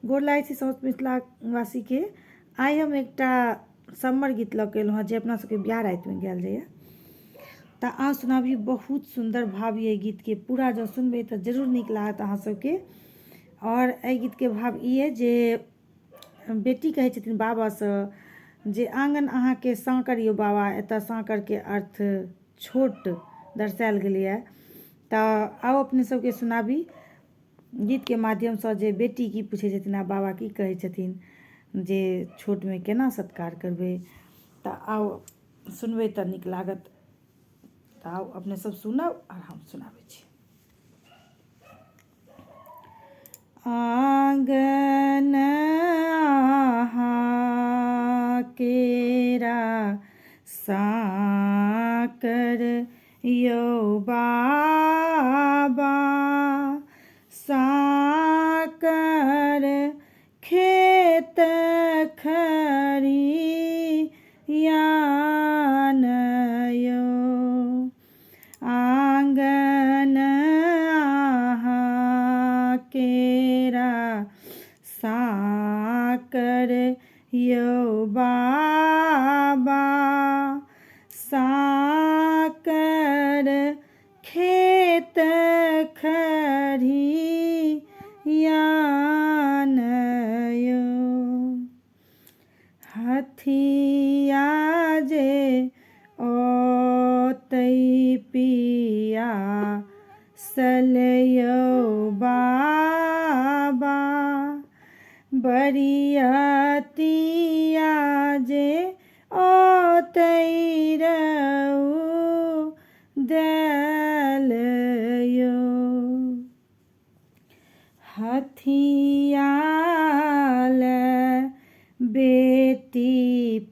गोर लागै छी साउथ मिथिलावासी के। आइ हम एकटा सम्मर गीत लऽ के एलहुँ जे अपना सबके बियाह रातिमे गायल जाइए। तऽ अहाँ सुनाबी, बहुत सुंदर भाव ये गीत के, पूरा जब सुनबै तऽ जरूर नीक लागत अहाँ सबके। और एहि गीत के भाव ई है जे बेटी कहै छथिन बाबासँ जे आँगन अहाँके साँकर यौ बाबा। एतऽ साँकर के अर्थ छोट दर्शायल गेलैए। तऽ आउ अपने सबके सुनाबी गीत के माध्यम से जे बेटी की पूछै छथिन आ बाबा की कहै छथिन जे छोटमे केना सत्कार करबै। तऽ आउ सुनबै तऽ नीक लागत। तऽ आउ अपने सब सुनब और हम सुनाबै छी। आंगन केरा साकर यौ बाबा। साकर खेत खरियान यौ। आंगन केरा साकर यौ बाबा। साकर खेत खरियान यौ। हथिया जे ओतै पिया सलयौ बाबा। बरियतिया जे ओतै रउदैल यौ। हथियाल बेटी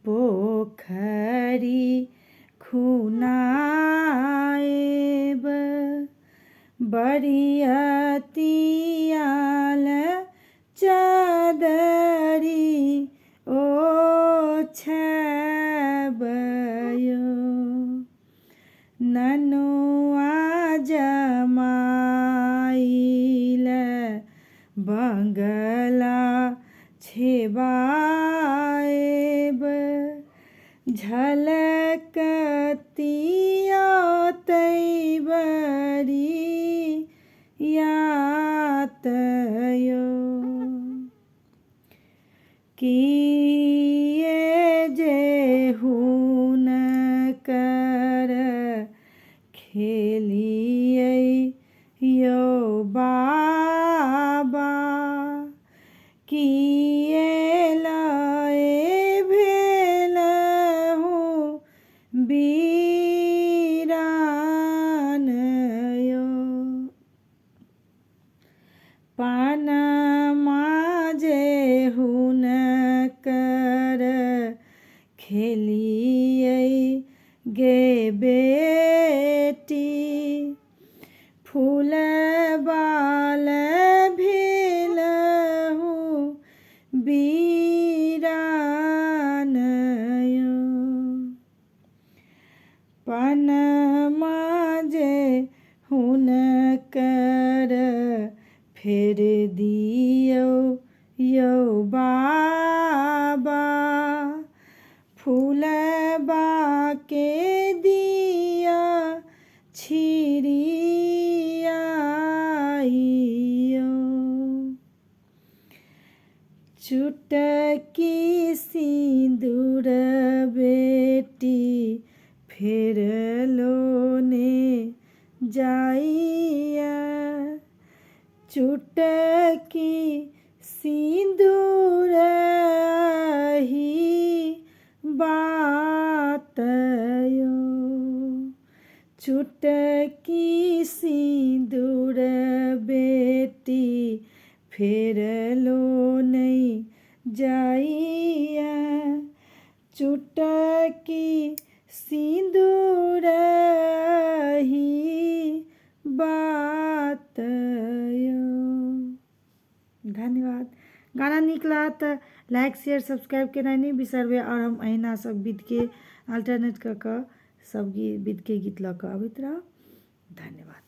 पोखरी खुनाएब। बरियतियाल चदरी ओछैब यौ। ननुआ जमाइल बंगला छेबाएब। झलकतिया बरियात यौ। किए जे हुनकर खेलियै यौ बाबा। किए लए भेलहु बीरान यौ। पानमा जे हुनकर खेलियै गे बेटी। फूलबाल भेलहु बीरान यौ। पनमा जे हुनकर फेर दियौ यौ बाबा। फूलबा के दिया छिड़ियाइयौ। चुटकी सिंदूर बेटी फेर लोने जाइया। चुटकी सिंदूर ही बात यौ। चुटकी सिंदूर बेटी फेर लोने जाइया। चुटकी सिंदूर ही बात यौ। धन्यवाद। गाना नीक लागत तऽ लाइक शेयर सब्सक्राइब केनाइ नहीं बिसरबै। और हम अहिना सब विध के अल्टरनेट कऽ सब विध के गीत लऽ कऽ अबैत रहब। धन्यवाद।